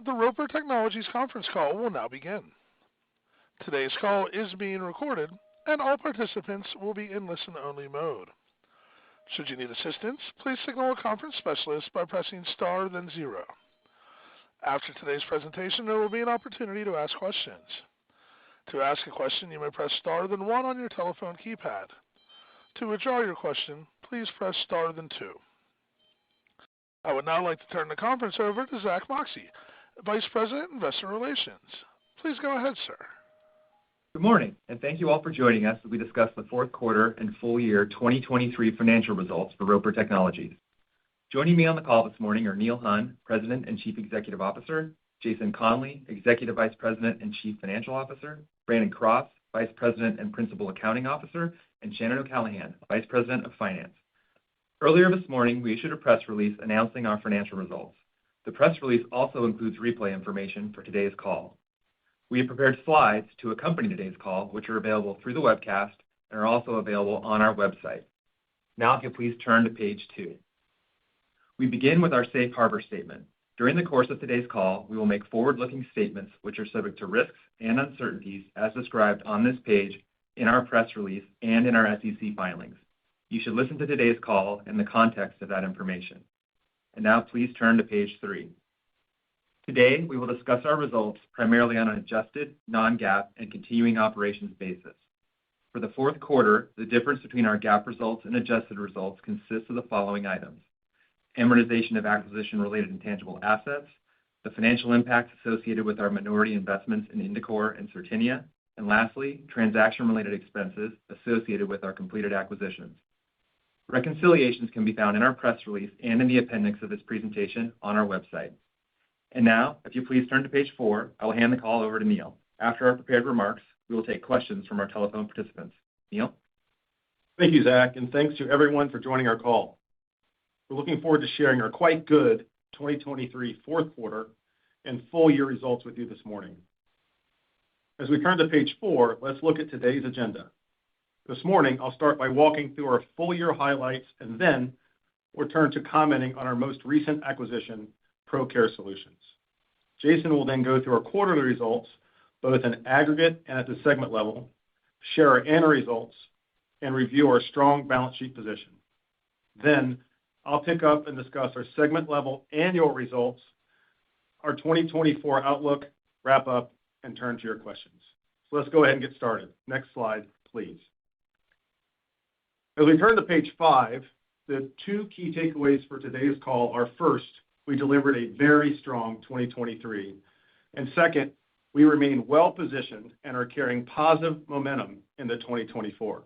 The Roper Technologies conference call will now begin. Today's call is being recorded, and all participants will be in listen-only mode. Should you need assistance, please signal a conference specialist by pressing star then 0. After today's presentation, there will be an opportunity to ask questions. To ask a question, you may press star then 1 on your telephone keypad. To withdraw your question, please press star then 2. I would now like to turn the conference over to Zach Moxie, Vice President, Investor Relations. Please go ahead, sir. Good morning, and thank you all for joining us as we discuss the fourth quarter and full year 2023 financial results for Roper Technologies. Joining me on the call this morning are Neil Hunn, President and Chief Executive Officer, Jason Conley, Executive Vice President and Chief Financial Officer, Brandon Cross, Vice President and Principal Accounting Officer, and Shannon O'Callaghan, Vice President of Finance. Earlier this morning, we issued a press release announcing our financial results. The press release also includes replay information for today's call. We have prepared slides to accompany today's call, which are available through the webcast and are also available on our website. Now, if you please turn to page 2. We begin with our safe harbor statement. During the course of today's call, we will make forward-looking statements which are subject to risks and uncertainties as described on this page, in our press release, and in our SEC filings. You should listen to today's call in the context of that information. And now please turn to page 3. Today, we will discuss our results primarily on an adjusted, non-GAAP, and continuing operations basis. For the fourth quarter, the difference between our GAAP results and adjusted results consists of the following items: amortization of acquisition-related intangible assets, the financial impacts associated with our minority investments in Indicor and Certinia, and lastly, transaction-related expenses associated with our completed acquisitions. Reconciliations can be found in our press release and in the appendix of this presentation on our website. And now, if you please turn to page 4, I will hand the call over to Neil. After our prepared remarks, we will take questions from our telephone participants. Neil? Thank you, Zach, and thanks to everyone for joining our call. We're looking forward to sharing our quite good 2023 fourth quarter and full year results with you this morning. As we turn to page 4, let's look at today's agenda. This morning, I'll start by walking through our full year highlights, and then we'll turn to commenting on our most recent acquisition, ProCare Solutions. Jason will then go through our quarterly results, both in aggregate and at the segment level, share our annual results, and review our strong balance sheet position. Then, I'll pick up and discuss our segment-level annual results, our 2024 outlook, wrap up, and turn to your questions. So let's go ahead and get started. Next slide, please. As we turn to page 5, the 2 key takeaways for today's call are: first, we delivered a very strong 2023, and second, we remain well-positioned and are carrying positive momentum into 2024.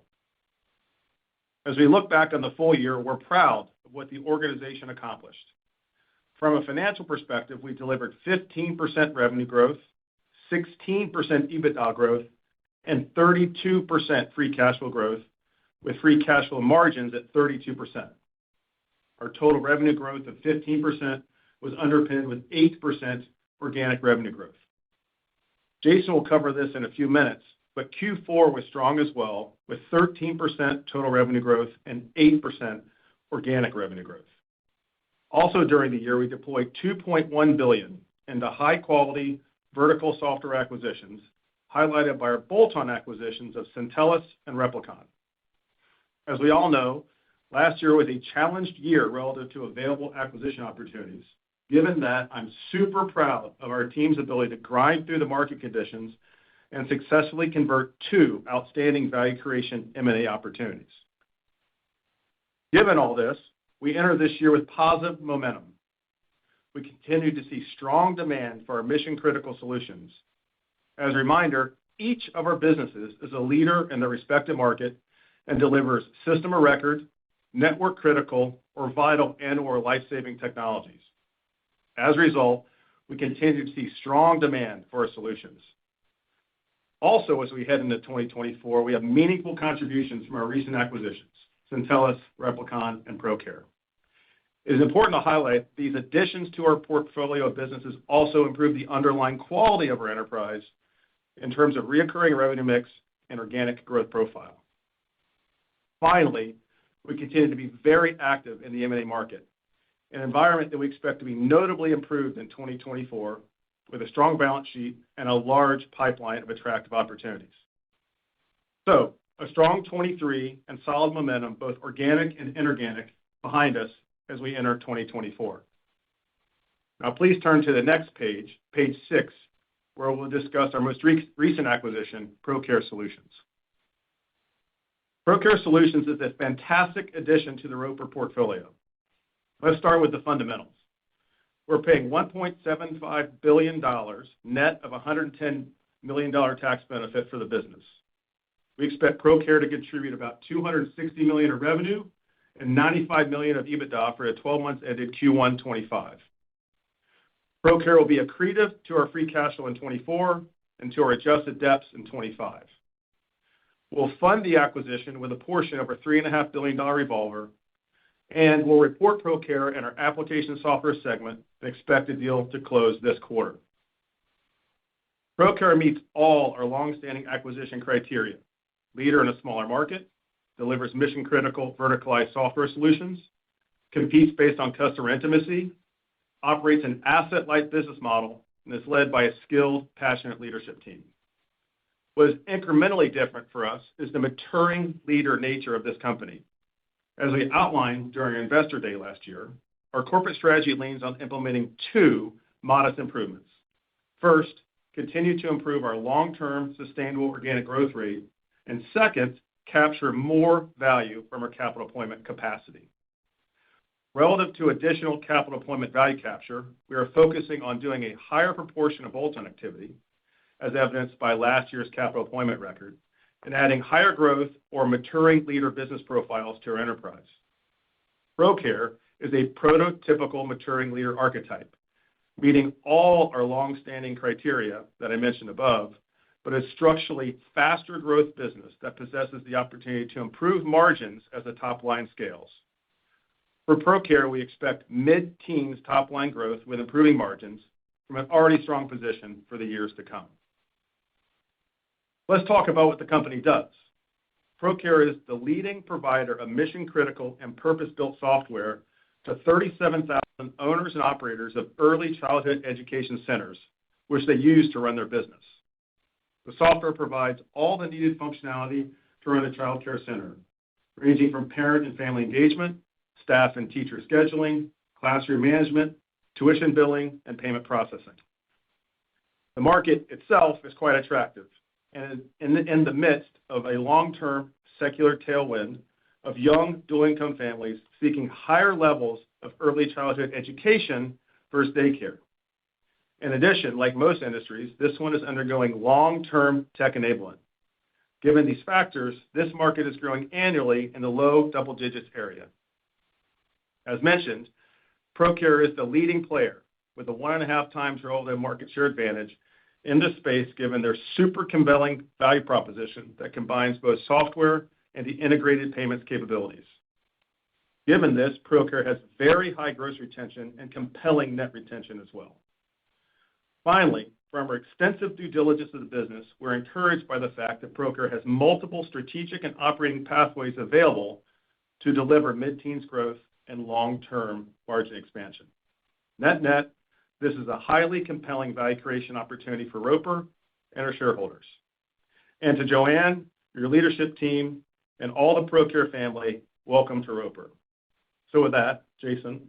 As we look back on the full year, we're proud of what the organization accomplished. From a financial perspective, we delivered 15% revenue growth, 16% EBITDA growth, and 32% free cash flow growth, with free cash flow margins at 32%. Our total revenue growth of 15% was underpinned with 8% organic revenue growth. Jason will cover this in a few minutes, but Q4 was strong as well, with 13% total revenue growth and 8% organic revenue growth. Also during the year, we deployed $2.1 billion into high-quality vertical software acquisitions, highlighted by our bolt-on acquisitions of Syntellis and Replicon. As we all know, last year was a challenged year relative to available acquisition opportunities. Given that, I'm super proud of our team's ability to grind through the market conditions and successfully convert 2 outstanding value creation M&A opportunities. Given all this, we enter this year with positive momentum. We continue to see strong demand for our mission-critical solutions. As a reminder, each of our businesses is a leader in their respective market and delivers system of record, network-critical, or vital and/or life-saving technologies. As a result, we continue to see strong demand for our solutions. Also, as we head into 2024, we have meaningful contributions from our recent acquisitions, Syntellis, Replicon, and ProCare. It is important to highlight these additions to our portfolio of businesses also improve the underlying quality of our enterprise in terms of recurring revenue mix and organic growth profile. Finally, we continue to be very active in the M&A market, an environment that we expect to be notably improved in 2024 with a strong balance sheet and a large pipeline of attractive opportunities. So, a strong 23 and solid momentum, both organic and inorganic, behind us as we enter 2024. Now, please turn to the next page, page 6, where we'll discuss our most recent acquisition, ProCare Solutions. ProCare Solutions is a fantastic addition to the Roper portfolio. Let's start with the fundamentals. We're paying $1.75 billion net of a $110 million tax benefit for the business. We expect ProCare to contribute about $260 million of revenue and $95 million of EBITDA for the 12 months ended Q1 25. ProCare will be accretive to our free cash flow in 24 and to our adjusted DEPS in 25. We'll fund the acquisition with a portion of our $3.5 billion revolver, and we'll report ProCare in our application software segment and expect the deal to close this quarter. ProCare meets all our long-standing acquisition criteria: leader in a smaller market, delivers mission-critical verticalized software solutions, competes based on customer intimacy, operates an asset-light business model, and is led by a skilled, passionate leadership team. What is incrementally different for us is the maturing leader nature of this company. As we outlined during our Investor Day last year, our corporate strategy leans on implementing two modest improvements. First, continue to improve our long-term sustainable organic growth rate, and second, capture more value from our capital deployment capacity. Relative to additional capital deployment value capture, we are focusing on doing a higher proportion of bolt-on activity, as evidenced by last year's capital deployment record, and adding higher growth or maturing leader business profiles to our enterprise. ProCare is a prototypical maturing leader archetype, meeting all our long-standing criteria that I mentioned above, but a structurally faster growth business that possesses the opportunity to improve margins as the top line scales. For ProCare, we expect mid-teens top-line growth with improving margins from an already strong position for the years to come. Let's talk about what the company does. ProCare is the leading provider of mission-critical and purpose-built software to 37,000 owners and operators of early childhood education centers, which they use to run their business. The software provides all the needed functionality to run a child care center, ranging from parent and family engagement, staff and teacher scheduling, classroom management, tuition billing, and payment processing. The market itself is quite attractive, and in the midst of a long-term secular tailwind of young dual-income families seeking higher levels of early childhood education versus daycare. In addition, like most industries, this one is undergoing long-term tech enablement. Given these factors, this market is growing annually in the low double digits area. As mentioned, ProCare is the leading player with a 1.5 times relative market share advantage in this space, given their super compelling value proposition that combines both software and the integrated payments capabilities. Given this, ProCare has very high gross retention and compelling net retention as well. Finally, from our extensive due diligence of the business, we're encouraged by the fact that ProCare has multiple strategic and operating pathways available to deliver mid-teens growth and long-term margin expansion. Net-net, this is a highly compelling value creation opportunity for Roper and our shareholders. And to Joanne, your leadership team, and all the ProCare family, welcome to Roper. So with that, Jason,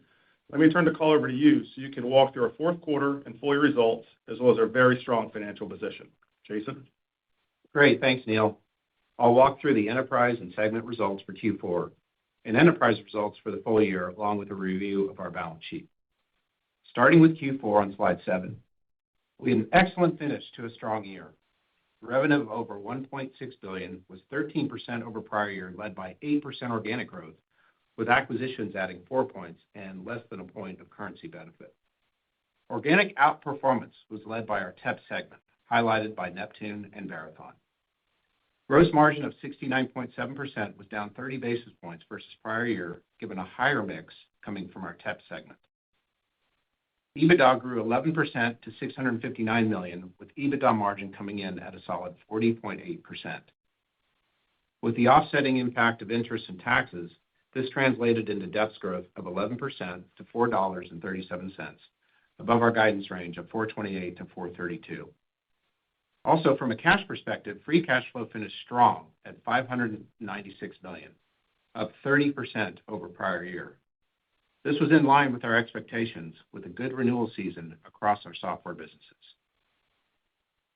let me turn the call over to you so you can walk through our fourth quarter and full year results, as well as our very strong financial position. Jason? Great. Thanks, Neil. I'll walk through the enterprise and segment results for Q4 and enterprise results for the full year, along with a review of our balance sheet. Starting with Q4 on slide 7, we had an excellent finish to a strong year. Revenue of over $1.6 billion was 13% over prior year, led by 8% organic growth, with acquisitions adding 4 points and less than a point of currency benefit. Organic outperformance was led by our TEP segment, highlighted by Neptune and Verathon. Gross margin of 69.7% was down 30 basis points versus prior year, given a higher mix coming from our TEP segment. EBITDA grew 11% to $659 million, with EBITDA margin coming in at a solid 40.8%. With the offsetting impact of interest and taxes, this translated into DEPS growth of 11% to $4.37, above our guidance range of $428 to $432. Also, from a cash perspective, free cash flow finished strong at $596 million, up 30% over prior year. This was in line with our expectations, with a good renewal season across our software businesses.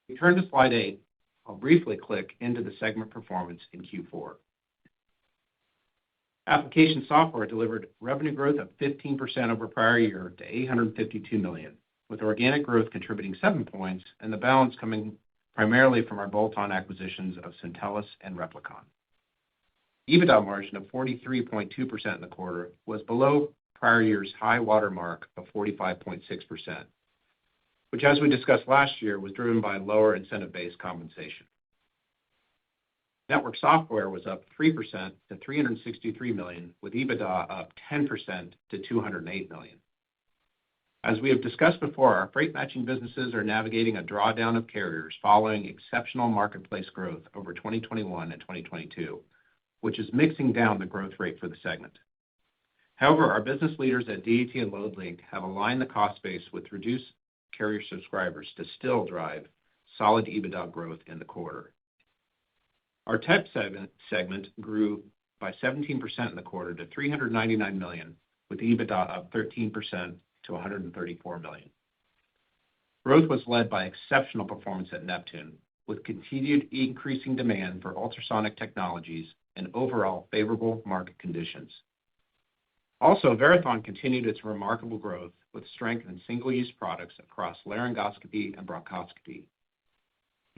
We turn to slide 8. I'll briefly click into the segment performance in Q4. Application software delivered revenue growth of 15% over prior year to $852 million, with organic growth contributing 7 points and the balance coming primarily from our bolt-on acquisitions of Syntellis and Replicon. EBITDA margin of 43.2% in the quarter was below prior year's high water mark of 45.6%, which, as we discussed last year, was driven by lower incentive-based compensation. Network software was up 3% to $363 million, with EBITDA up 10% to $208 million. As we have discussed before, our freight matching businesses are navigating a drawdown of carriers following exceptional marketplace growth over 2021 and 2022, which is mixing down the growth rate for the segment. However, our business leaders at DAT and LoadLink have aligned the cost base with reduced carrier subscribers to still drive solid EBITDA growth in the quarter. Our tech segment grew by 17% in the quarter to $399 million, with EBITDA up 13% to $134 million. Growth was led by exceptional performance at Neptune, with continued increasing demand for ultrasonic technologies and overall favorable market conditions. Also, Verathon continued its remarkable growth with strength in single-use products across laryngoscopy and bronchoscopy.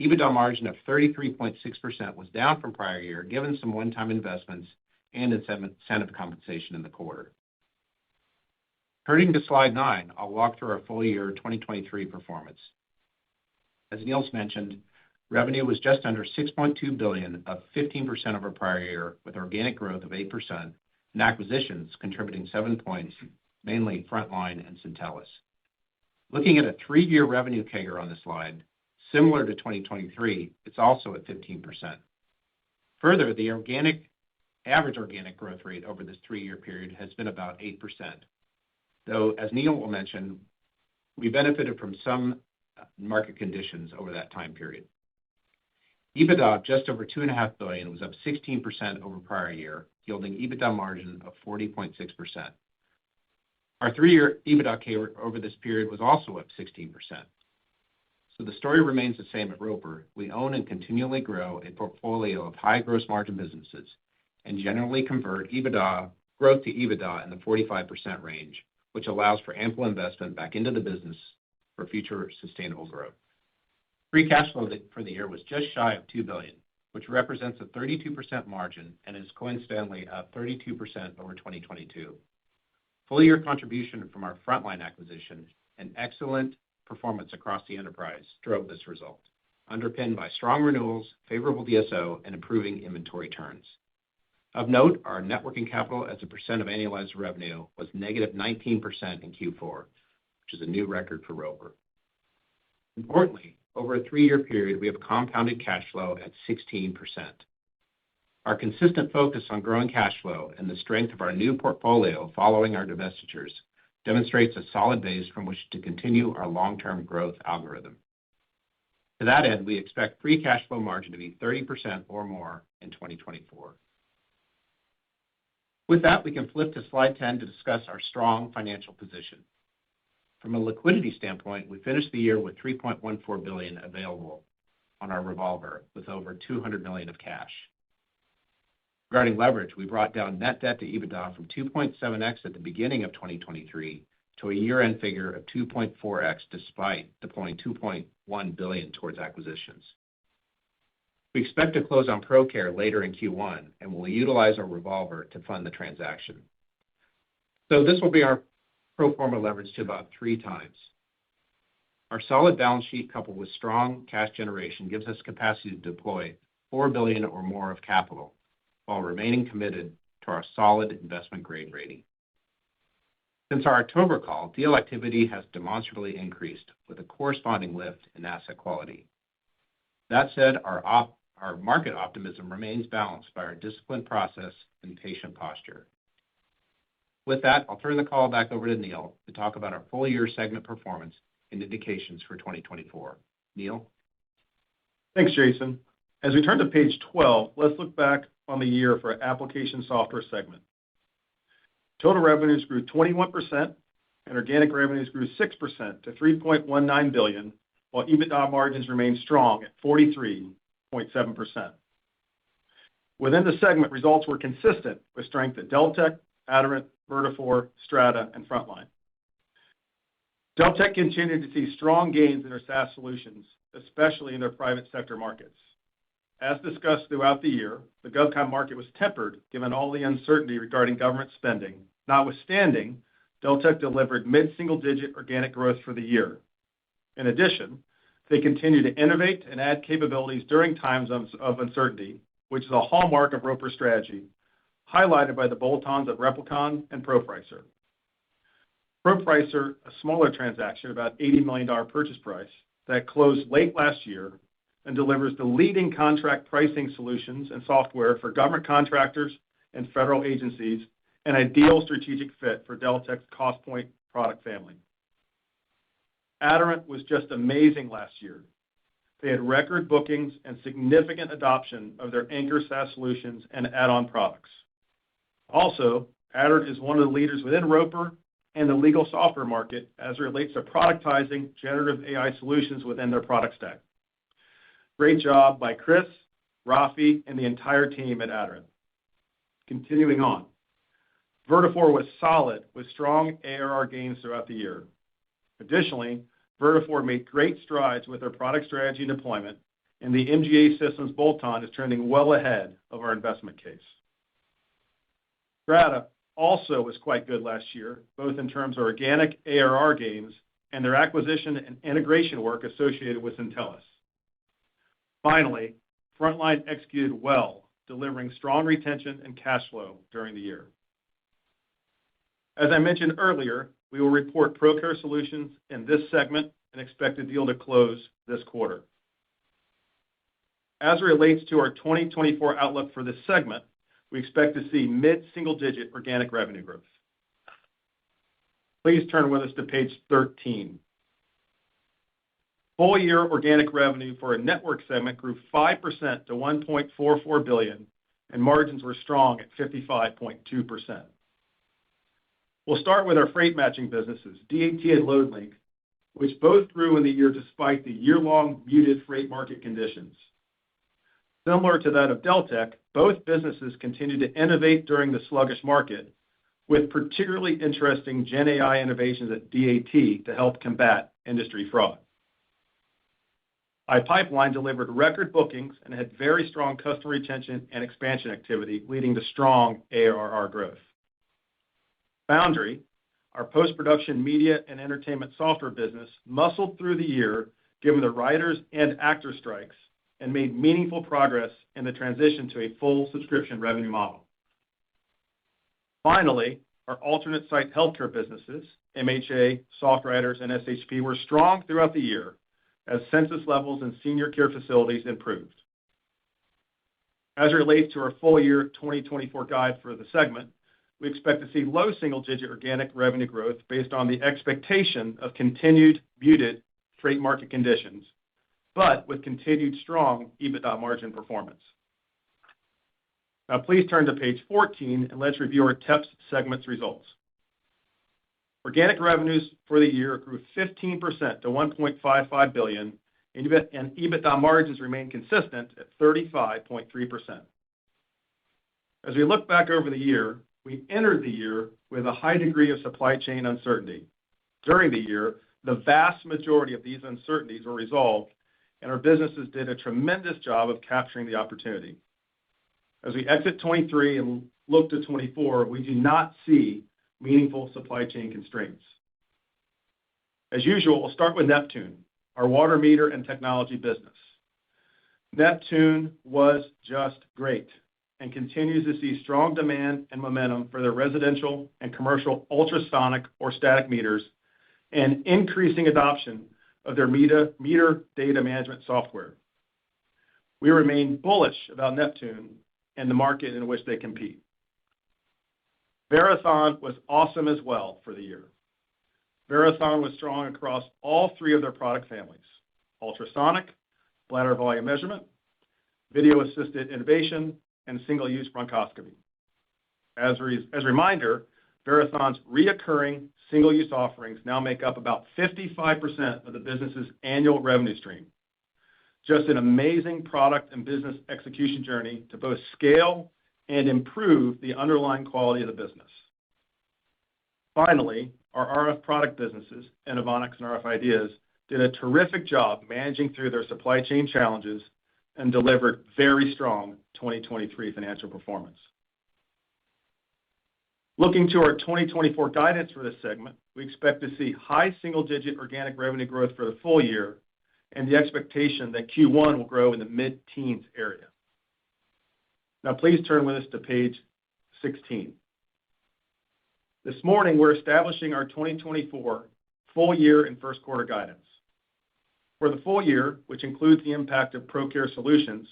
EBITDA margin of 33.6% was down from prior year, given some one-time investments and incentive compensation in the quarter. Turning to slide 9, I'll walk through our full year 2023 performance. As Neil's mentioned, revenue was just under $6.2 billion, up 15% over prior year, with organic growth of 8% and acquisitions contributing 7 points, mainly Frontline and Syntellis. Looking at a 3-year revenue CAGR on the slide, similar to 2023, it's also at 15%. Further, the average organic growth rate over this 3-year period has been about 8%, though, as Neil will mention, we benefited from some market conditions over that time period. EBITDA of just over $2.5 billion was up 16% over prior year, yielding EBITDA margin of 40.6%. Our 3-year EBITDA CAGR over this period was also up 16%. So the story remains the same at Roper. We own and continually grow a portfolio of high gross margin businesses and generally convert EBITDA growth to EBITDA in the 45% range, which allows for ample investment back into the business for future sustainable growth. Free cash flow for the year was just shy of $2 billion, which represents a 32% margin and is coincidentally up 32% over 2022. Full year contribution from our Frontline acquisition and excellent performance across the enterprise drove this result, underpinned by strong renewals, favorable DSO, and improving inventory turns. Of note, our net working capital as a percent of annualized revenue was negative 19% in Q4, which is a new record for Roper. Importantly, over a 3-year period, we have compounded cash flow at 16%. Our consistent focus on growing cash flow and the strength of our new portfolio following our divestitures demonstrates a solid base from which to continue our long-term growth algorithm. To that end, we expect free cash flow margin to be 30% or more in 2024. With that, we can flip to slide 10 to discuss our strong financial position. From a liquidity standpoint, we finished the year with $3.14 billion available on our revolver, with over $200 million of cash. Regarding leverage, we brought down net debt to EBITDA from 2.7x at the beginning of 2023 to a year-end figure of 2.4x, despite deploying $2.1 billion towards acquisitions. We expect to close on ProCare later in Q1, and we'll utilize our revolver to fund the transaction. So this will be our pro forma leverage to about 3 times. Our solid balance sheet, coupled with strong cash generation, gives us capacity to deploy $4 billion or more of capital while remaining committed to our solid investment grade rating. Since our October call, deal activity has demonstrably increased, with a corresponding lift in asset quality. That said, our market optimism remains balanced by our disciplined process and patient posture. With that, I'll turn the call back over to Neil to talk about our full-year segment performance and indications for 2024. Neil? Thanks, Jason. As we turn to page 12, let's look back on the year for our application software segment. Total revenues grew 21%, and organic revenues grew 6% to $3.19 billion, while EBITDA margins remained strong at 43.7%. Within the segment, results were consistent with strength at Deltek, Aderant, Vertafore, Strata, and Frontline. Deltek continued to see strong gains in their SaaS solutions, especially in their private sector markets. As discussed throughout the year, the GovCon market was tempered given all the uncertainty regarding government spending. Notwithstanding, Deltek delivered mid-single-digit organic growth for the year. In addition, they continue to innovate and add capabilities during times of uncertainty, which is a hallmark of Roper's strategy, highlighted by the bolt-ons of Replicon and ProPricer. ProPricer, a smaller transaction, about $80 million purchase price, that closed late last year and delivers the leading contract pricing solutions and software for government contractors and federal agencies, an ideal strategic fit for Deltek's CostPoint product family. Aderant was just amazing last year. They had record bookings and significant adoption of their anchor SaaS solutions and add-on products. Also, Aderant is one of the leaders within Roper and the legal software market as it relates to productizing generative AI solutions within their product stack. Great job by Chris, Rafi, and the entire team at Aderant. Continuing on, Vertafore was solid with strong ARR gains throughout the year. Additionally, Vertafore made great strides with their product strategy and deployment, and the MGA Systems bolt-on is trending well ahead of our investment case. Strata also was quite good last year, both in terms of organic ARR gains and their acquisition and integration work associated with Syntellis. Finally, Frontline executed well, delivering strong retention and cash flow during the year. As I mentioned earlier, we will report Procare Solutions in this segment and expect the deal to close this quarter. As it relates to our 2024 outlook for this segment, we expect to see mid-single-digit organic revenue growth. Please turn with us to page 13. Full-year organic revenue for a network segment grew 5% to $1.44 billion, and margins were strong at 55.2%. We'll start with our freight matching businesses, DAT and LoadLink, which both grew in the year despite the year-long muted freight market conditions. Similar to that of Deltek, both businesses continued to innovate during the sluggish market, with particularly interesting Gen AI innovations at DAT to help combat industry fraud. iPipeline delivered record bookings and had very strong customer retention and expansion activity, leading to strong ARR growth. Foundry, our post-production media and entertainment software business, muscled through the year given the writers and actor strikes and made meaningful progress in the transition to a full subscription revenue model. Finally, our alternate site healthcare businesses, MHA, SoftWriters, and SHP, were strong throughout the year as census levels in senior care facilities improved. As it relates to our full-year 2024 guide for the segment, we expect to see low single-digit organic revenue growth based on the expectation of continued muted freight market conditions, but with continued strong EBITDA margin performance. Now, please turn to page 14, and let's review our TEPS segment's results. Organic revenues for the year grew 15% to $1.55 billion, and EBITDA margins remained consistent at 35.3%. As we look back over the year, we entered the year with a high degree of supply chain uncertainty. During the year, the vast majority of these uncertainties were resolved, and our businesses did a tremendous job of capturing the opportunity. As we exit 23 and look to 24, we do not see meaningful supply chain constraints. As usual, we'll start with Neptune, our water meter and technology business. Neptune was just great and continues to see strong demand and momentum for their residential and commercial ultrasonic or static meters and increasing adoption of their meter data management software. We remain bullish about Neptune and the market in which they compete. Verathon was awesome as well for the year. Verathon was strong across all three of their product families: ultrasonic, bladder volume measurement, video-assisted intubation, and single-use bronchoscopy. As a reminder, Verathon's reoccurring single-use offerings now make up about 55% of the business's annual revenue stream. Just an amazing product and business execution journey to both scale and improve the underlying quality of the business. Finally, our RF product businesses, Inovonics and RF Ideas, did a terrific job managing through their supply chain challenges and delivered very strong 2023 financial performance. Looking to our 2024 guidance for this segment, we expect to see high single-digit organic revenue growth for the full year and the expectation that Q1 will grow in the mid-teens area. Now, please turn with us to page 16. This morning, we're establishing our 2024 full year and first quarter guidance. For the full year, which includes the impact of ProCare Solutions,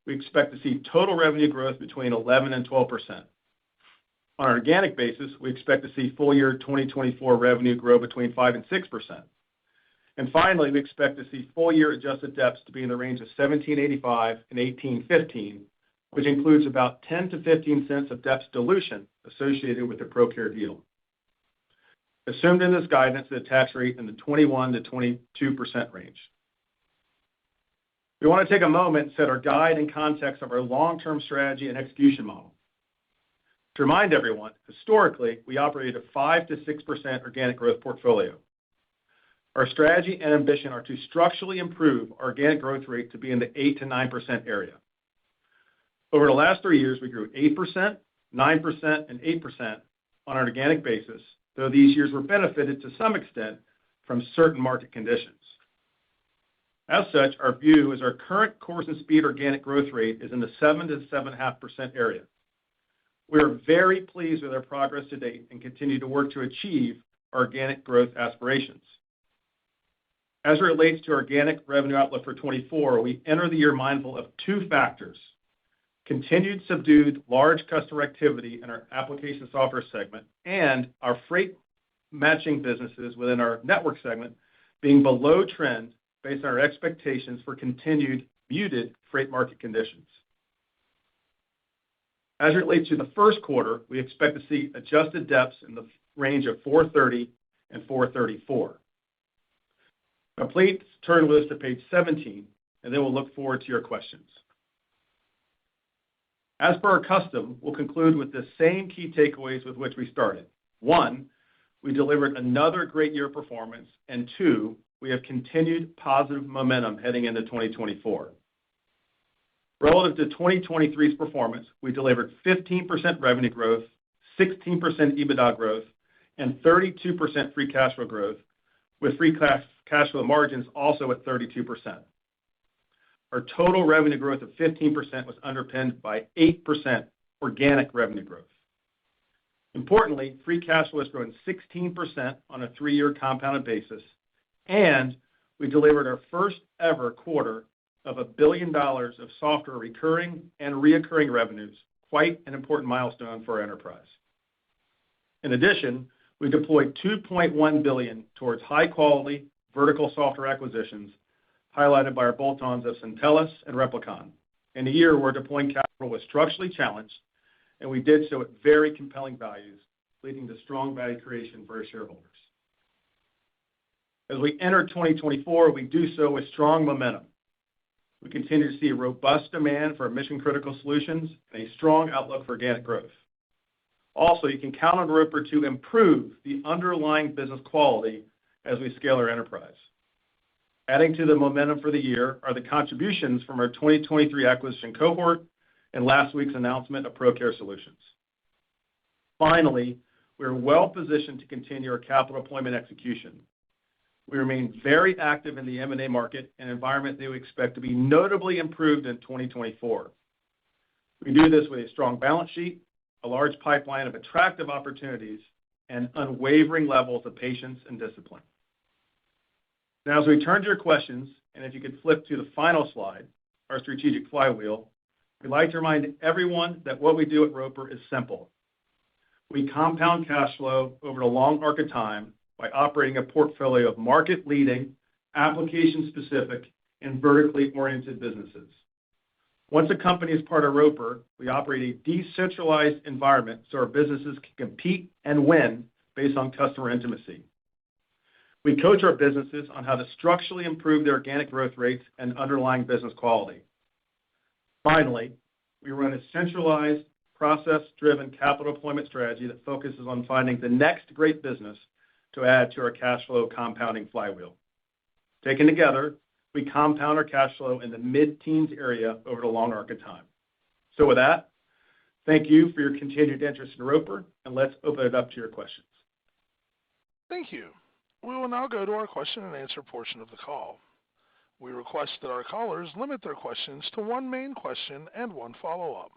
we expect to see total revenue growth between 11% and 12%. On an organic basis, we expect to see full year 2024 revenue grow between 5% and 6%. And finally, we expect to see full year adjusted DEPS to be in the range of $17.85 and $18.15, which includes about 10 to 15 cents of DEPS dilution associated with the ProCare deal. Assumed in this guidance is a tax rate in the 21% to 22% range. We want to take a moment and set our guide in context of our long-term strategy and execution model. To remind everyone, historically, we operated a 5% to 6% organic growth portfolio. Our strategy and ambition are to structurally improve our organic growth rate to be in the 8% to 9% area. Over the last 3 years, we grew 8%, 9%, and 8% on an organic basis, though these years were benefited to some extent from certain market conditions. As such, our view is our current course and speed organic growth rate is in the 7% to 7.5% area. We are very pleased with our progress to date and continue to work to achieve our organic growth aspirations. As it relates to organic revenue outlook for 2024, we enter the year mindful of two factors: continued subdued large customer activity in our application software segment and our freight matching businesses within our network segment being below trend based on our expectations for continued muted freight market conditions. As it relates to the first quarter, we expect to see adjusted DEPS in the range of 4.30 and 4.34. Now, please turn with us to page 17, and then we'll look forward to your questions. As per our custom, we'll conclude with the same key takeaways with which we started. 1, we delivered another great year of performance, and 2, we have continued positive momentum heading into 2024. Relative to 2023's performance, we delivered 15% revenue growth, 16% EBITDA growth, and 32% free cash flow growth, with free cash flow margins also at 32%. Our total revenue growth of 15% was underpinned by 8% organic revenue growth. Importantly, free cash flow has grown 16% on a 3-year compounded basis, and we delivered our first ever quarter of $1 billion of software recurring and reoccurring revenues, quite an important milestone for our enterprise. In addition, we deployed $2.1 billion towards high-quality vertical software acquisitions, highlighted by our bolt-ons of Syntellis and Replicon, in a year where deploying capital was structurally challenged, and we did so at very compelling values, leading to strong value creation for our shareholders. As we enter 2024, we do so with strong momentum. We continue to see robust demand for our mission-critical solutions and a strong outlook for organic growth. Also, you can count on Roper to improve the underlying business quality as we scale our enterprise. Adding to the momentum for the year are the contributions from our 2023 acquisition cohort and last week's announcement of ProCare Solutions. Finally, we are well positioned to continue our capital deployment execution. We remain very active in the M&A market, an environment that we expect to be notably improved in 2024. We do this with a strong balance sheet, a large pipeline of attractive opportunities, and unwavering levels of patience and discipline. Now, as we turn to your questions, and if you could flip to the final slide, our strategic flywheel, we'd like to remind everyone that what we do at Roper is simple. we compound cash flow over a long arc of time by operating a portfolio of market-leading, application-specific, and vertically oriented businesses. Once a company is part of Roper, we operate a decentralized environment so our businesses can compete and win based on customer intimacy. We coach our businesses on how to structurally improve their organic growth rates and underlying business quality. Finally, we run a centralized, process-driven capital deployment strategy that focuses on finding the next great business to add to our cash flow compounding flywheel. Taken together, we compound our cash flow in the mid-teens area over the long arc of time. So with that, thank you for your continued interest in Roper, and let's open it up to your questions. Thank you. We will now go to our question and answer portion of the call. We request that our callers limit their questions to one main question and one follow-up.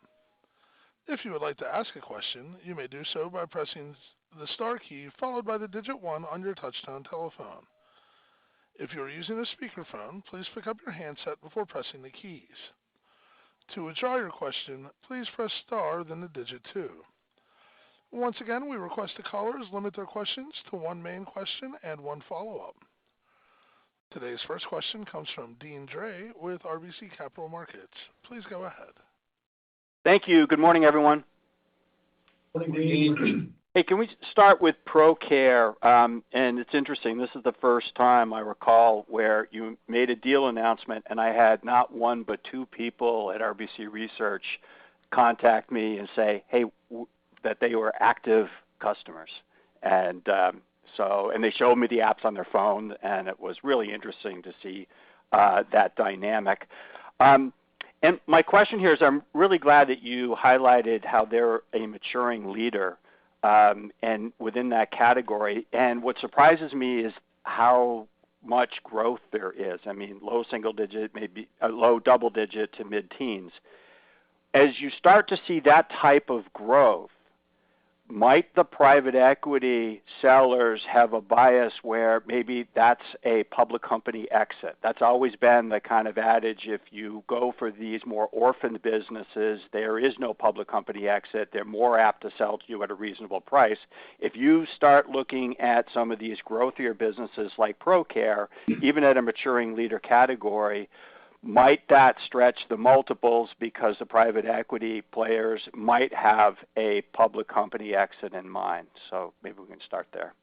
If you would like to ask a question, you may do so by pressing the star key followed by the digit 1 on your touchtone telephone. If you are using a speakerphone, please pick up your handset before pressing the keys. To withdraw your question, please press star, then the digit 2. Once again, we request the callers limit their questions to one main question and one follow-up. Today's first question comes from Deane Dray with RBC Capital Markets. Please go ahead. Thank you. Good morning, everyone. Morning, Deane. Hey, can we start with ProCare? And it's interesting. This is the first time I recall where you made a deal announcement, and I had not one but two people at RBC Research contact me and say, hey, that they were active customers. And they showed me the apps on their phone, and it was really interesting to see that dynamic. And my question here is I'm really glad that you highlighted how they're a maturing leader and within that category. And what surprises me is how much growth there is. I mean, low single digit, maybe low double digit to mid-teens. As you start to see that type of growth, might the private equity sellers have a bias where maybe that's a public company exit? That's always been the kind of adage, if you go for these more orphaned businesses, there is no public company exit. They're more apt to sell to you at a reasonable price. If you start looking at some of these growthier businesses like ProCare, even at a maturing leader category, might that stretch the multiples because the private equity players might have a public company exit in mind? So maybe we can start there.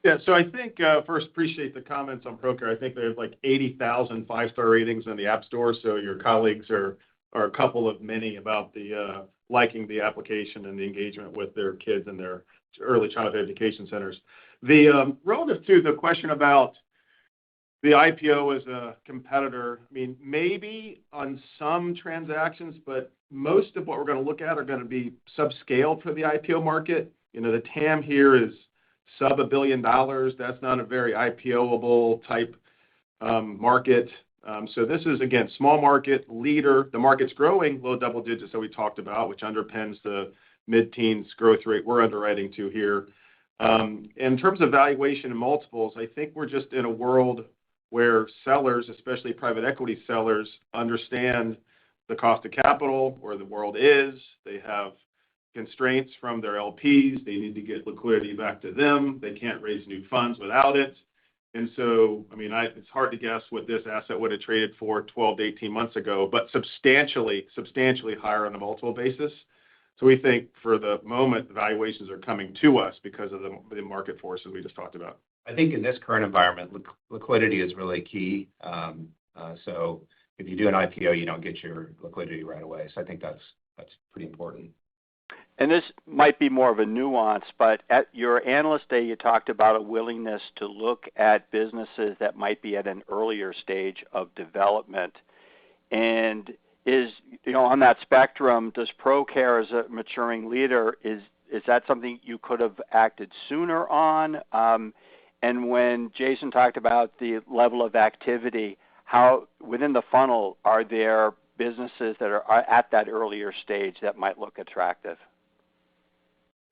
Yeah, so I think first appreciate the comments on ProCare. I think they have like 80,000 five-star ratings in the App Store, so your colleagues are a couple of many about the liking the application and the engagement with their kids and their early childhood education centers. The relative to the question about the IPO as a competitor, I mean, maybe on some transactions, but most of what we're going to look at are going to be subscale for the IPO market. You know, the TAM here is sub $1 billion. That's not a very IPO-able type market. So this is, again, small market leader. The market's growing low double digits that we talked about, which underpins the mid-teens growth rate we're underwriting to here. In terms of valuation and multiples, I think we're just in a world where sellers, especially private equity sellers, understand the cost of capital, where the world is. They have constraints from their LPs. They need to get liquidity back to them. They can't raise new funds without it. And so, I mean, it's hard to guess what this asset would have traded for 12 to 18 months ago, but substantially higher on a multiple basis. So we think for the moment, the valuations are coming to us because of the market forces we just talked about. I think in this current environment, liquidity is really key. So if you do an IPO, you don't get your liquidity right away. So I think that's pretty important. And this might be more of a nuance, but at your analyst day, you talked about a willingness to look at businesses that might be at an earlier stage of development. And is, you know, on that spectrum, does ProCare as a maturing leader, is that something you could have acted sooner on? And when Jason talked about the level of activity, how within the funnel are there businesses that are at that earlier stage that might look attractive?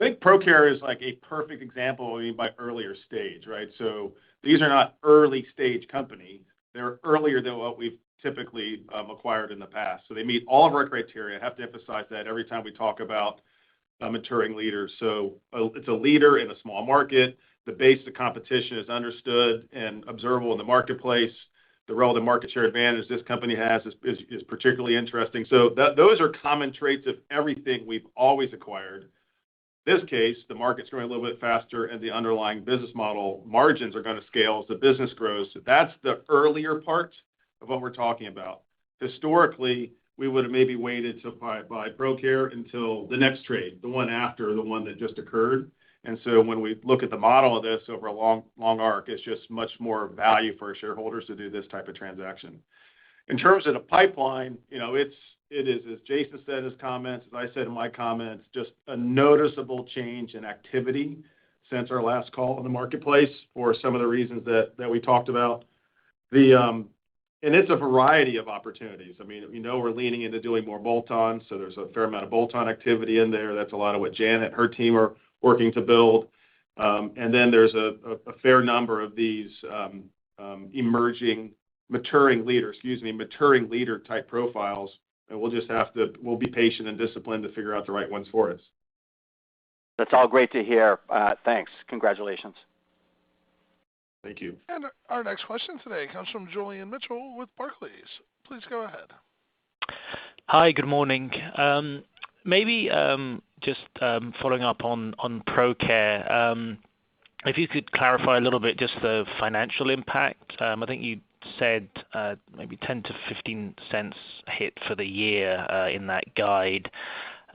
I think ProCare is like a perfect example of what I mean by earlier stage, right? So these are not early stage companies. They're earlier than what we've typically acquired in the past. So they meet all of our criteria. I have to emphasize that every time we talk about maturing leader. So it's a leader in a small market. The base of competition is understood and observable in the marketplace. The relative market share advantage this company has is particularly interesting. So those are common traits of everything we've always acquired. This case, the market's growing a little bit faster, and the underlying business model margins are going to scale as the business grows. So that's the earlier part of what we're talking about. Historically, we would have maybe waited to buy ProCare until the next trade, the one after the one that just occurred. And so when we look at the model of this over a long arc, it's just much more value for our shareholders to do this type of transaction. In terms of the pipeline, it is, as Jason said in his comments, as I said in my comments, just a noticeable change in activity since our last call in the marketplace for some of the reasons that we talked about. And it's a variety of opportunities. I mean, we're leaning into doing more bolt-ons, so there's a fair amount of bolt-on activity in there. That's a lot of what Janet and her team are working to build. And then there's a fair number of these maturing leader type profiles. And we'll be patient and disciplined to figure out the right ones for us. That's all great to hear. Thanks. Congratulations. Thank you. And our next question today comes from Julian Mitchell with Barclays. Please go ahead. Hi, good morning. Maybe just following up on ProCare, if you could clarify a little bit just the financial impact. I think you said maybe 10 to 15 cents hit for the year in that guide.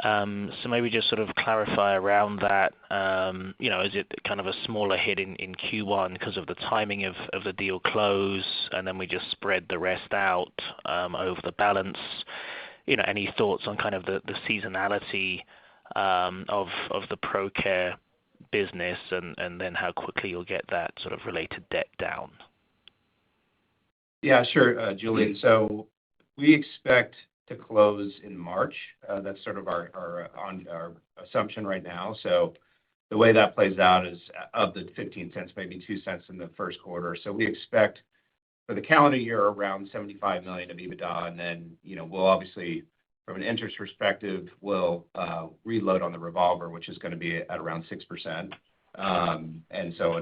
So maybe just sort of clarify around that. Is it kind of a smaller hit in Q1 because of the timing of the deal close, and then we just spread the rest out over the balance? Any thoughts on kind of the seasonality of the ProCare business, and then how quickly you'll get that sort of related debt down? Yeah, sure, Julian. So we expect to close in March. That's sort of our assumption right now. So the way that plays out is of the 15 cents, maybe 2 cents in the first quarter. So we expect for the calendar year around $75 million of EBITDA. And then, we'll obviously, from an interest perspective, we'll reload on the revolver, which is going to be at around 6%. And so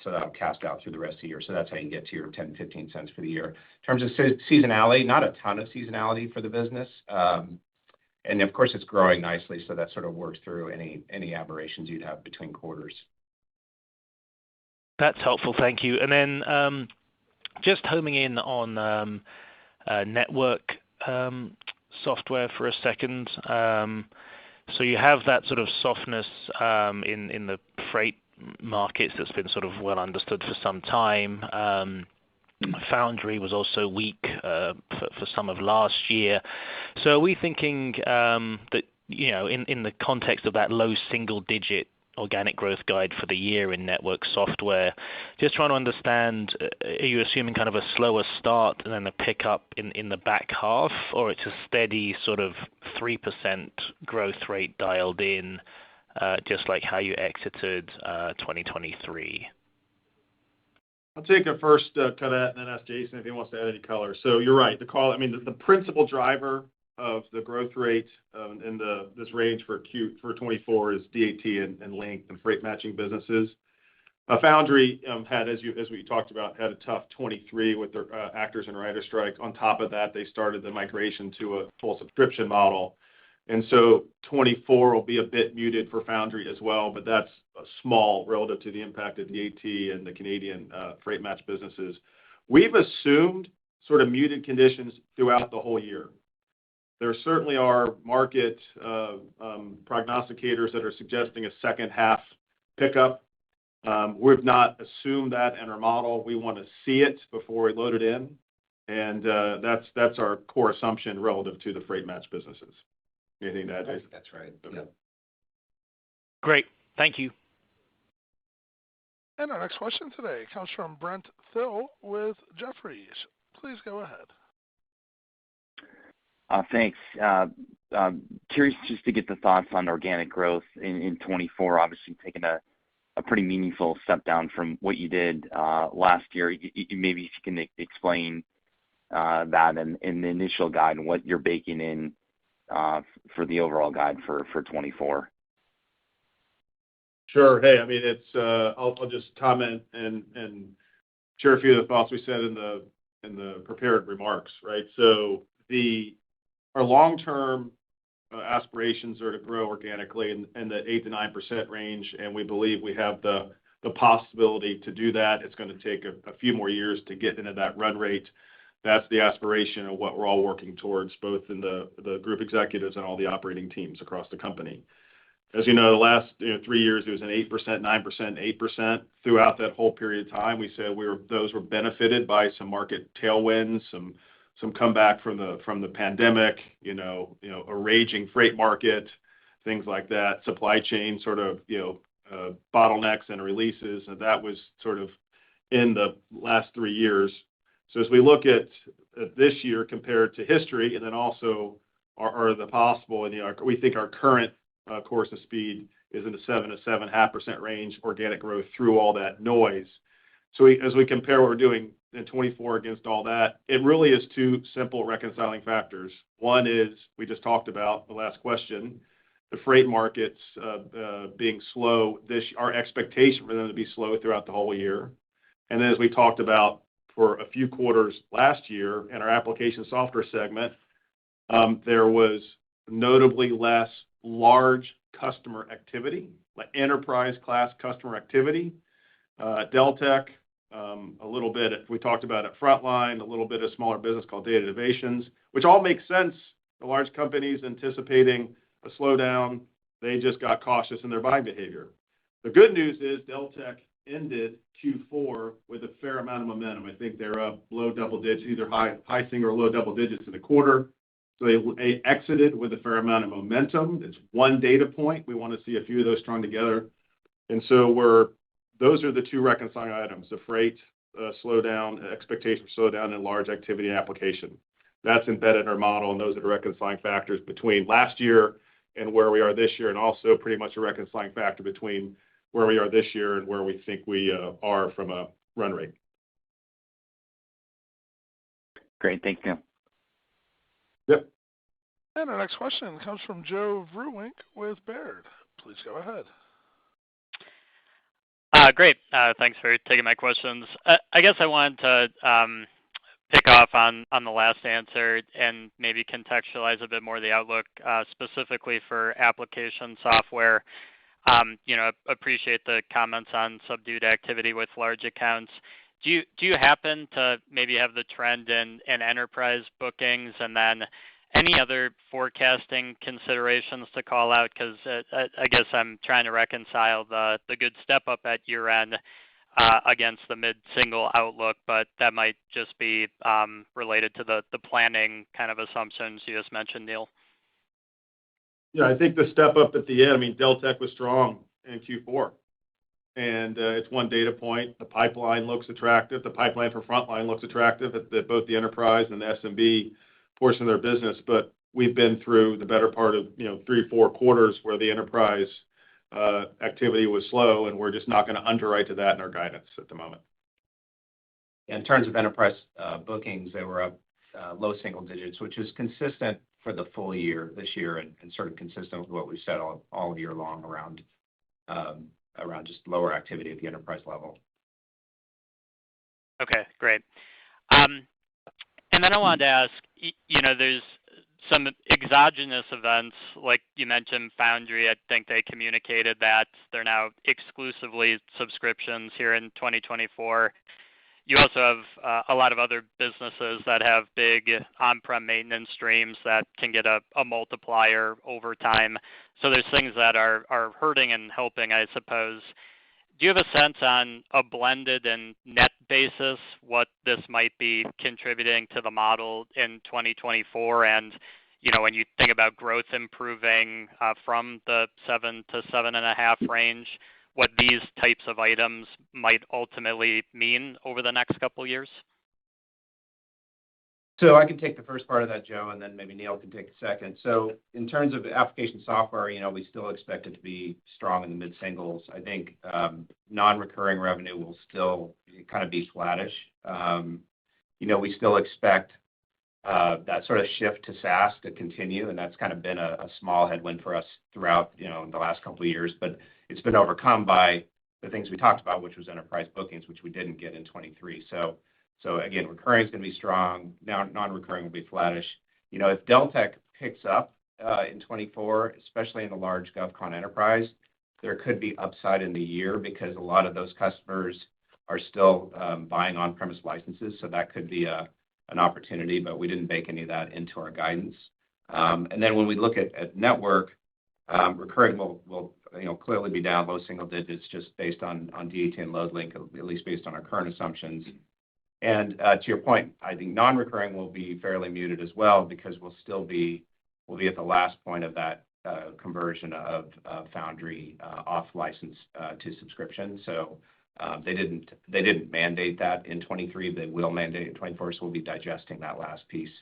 that'll cast out through the rest of the year. So that's how you get to your 10, 15 cents for the year. In terms of seasonality, not a ton of seasonality for the business. And of course, it's growing nicely. So that sort of works through any aberrations you'd have between quarters. That's helpful. Thank you. And then just homing in on network software for a second. So you have that sort of softness in the freight markets that's been sort of well understood for some time. Foundry was also weak for some of last year. So are we thinking that, in the context of that low single-digit organic growth guide for the year in network software, just trying to understand, are you assuming kind of a slower start and then a pickup in the back half, or it's a steady sort of 3% growth rate dialed in, just like how you exited 2023? I'll take a first cut at it and then ask Jason if he wants to add any color. So you're right. The principal driver of the growth rate in this range for 24 is DAT and Link and freight matching businesses. Foundry had, as we talked about, had a tough 23 with their actors and writer strike. On top of that, they started the migration to a full subscription model. And so 24 will be a bit muted for Foundry as well, but that's small relative to the impact of DAT and the Canadian freight match businesses. We've assumed sort of muted conditions throughout the whole year. There certainly are market prognosticators that are suggesting a second half pickup. We've not assumed that in our model. We want to see it before we load it in. And that's our core assumption relative to the freight match businesses. Anything to add, Jason? That's right. Okay. Yeah. Great. Thank you. And our next question today comes from Brent Thill with Jefferies. Please go ahead. Thanks. Curious just to get the thoughts on organic growth in 24, obviously taking a pretty meaningful step down from what you did last year. Maybe if you can explain that in the initial guide and what you're baking in for the overall guide for 24? Sure. Hey, I mean, I'll just comment and share a few of the thoughts we said in the prepared remarks, right? So our long-term aspirations are to grow organically in the 8%-9% range, and we believe we have the possibility to do that. It's going to take a few more years to get into that run rate. That's the aspiration of what we're all working towards, both in the group executives and all the operating teams across the company. As you know, the last 3 years, it was an 8%, 9%, 8%. Throughout that whole period of time, we said those were benefited by some market tailwinds, some comeback from the pandemic, a raging freight market, things like that, supply chain sort of, bottlenecks and releases, and that was sort of in the last 3 years. So as we look at this year compared to history, and then also the possible, and we think our current course of speed is in the 7%-7.5% range organic growth through all that noise. So as we compare what we're doing in 24 against all that, it really is two simple reconciling factors. One is we just talked about the last question, the freight markets being slow. Our expectation for them to be slow throughout the whole year. And then as we talked about for a few quarters last year in our application software segment, there was notably less large customer activity, like enterprise class customer activity. Deltek, a little bit, we talked about at Frontline, a little bit of smaller business called Data Innovations, which all makes sense. The large companies anticipating a slowdown, they just got cautious in their buying behavior. The good news is Deltek ended Q4 with a fair amount of momentum. I think they're up low double digits, either high single or low double digits in the quarter. So they exited with a fair amount of momentum. It's one data point. We want to see a few of those strung together. And so those are the two reconciling items, the freight slowdown, expectation for slowdown, and large activity application. That's embedded in our model, and those are the reconciling factors between last year and where we are this year, and also pretty much a reconciling factor between where we are this year and where we think we are from a run rate. Great. Thank you. Yep. And our next question comes from Joe Vruwink with Baird. Please go ahead. Great. Thanks for taking my questions. I guess I wanted to pick off on the last answer and maybe contextualize a bit more the outlook, specifically for application software. Appreciate the comments on subdued activity with large accounts. Do you happen to maybe have the trend in enterprise bookings, and then any other forecasting considerations to call out? Because I guess I'm trying to reconcile the good step up at year end against the mid-single outlook, but that might just be related to the planning kind of assumptions you just mentioned, Neil. Yeah, I think the step up at the end, I mean, Deltek was strong in Q4. And it's one data point. The pipeline looks attractive. The pipeline for Frontline looks attractive at both the enterprise and the SMB portion of their business. But we've been through the better part of 3-4 quarters where the enterprise activity was slow, and we're just not going to underwrite to that in our guidance at the moment. In terms of enterprise bookings, they were up low single digits, which is consistent for the full year this year, and sort of consistent with what we said all year long around just lower activity at the enterprise level. Okay, great. And then I wanted to ask, there's some exogenous events, like you mentioned Foundry. I think they communicated that they're now exclusively subscriptions here in 2024. You also have a lot of other businesses that have big on-prem maintenance streams that can get a multiplier over time. So there's things that are hurting and helping, I suppose. Do you have a sense on a blended and net basis what this might be contributing to the model in 2024? And, when you think about growth improving from the 7 to 7.5 range, what these types of items might ultimately mean over the next couple of years? So I can take the first part of that, Joe, and then maybe Neil can take the second. So in terms of application software, we still expect it to be strong in the mid-singles. I think non-recurring revenue will still kind of be flattish. We still expect that sort of shift to SaaS to continue, and that's kind of been a small headwind for us throughout, the last couple of years. But it's been overcome by the things we talked about, which was enterprise bookings, which we didn't get in 23. So again, recurring is going to be strong. Now non-recurring will be flattish. If Deltek picks up in 24, especially in the large GovCon enterprise, there could be upside in the year because a lot of those customers are still buying on-premise licenses. So that could be an opportunity, but we didn't bake any of that into our guidance. And then when we look at network, recurring will clearly be down low single digits just based on DAT and LoadLink, at least based on our current assumptions. And to your point, I think non-recurring will be fairly muted as well because we'll be at the last point of that conversion of Foundry off license to subscription. So they didn't mandate that in 23. They will mandate it in 24. So we'll be digesting that last piece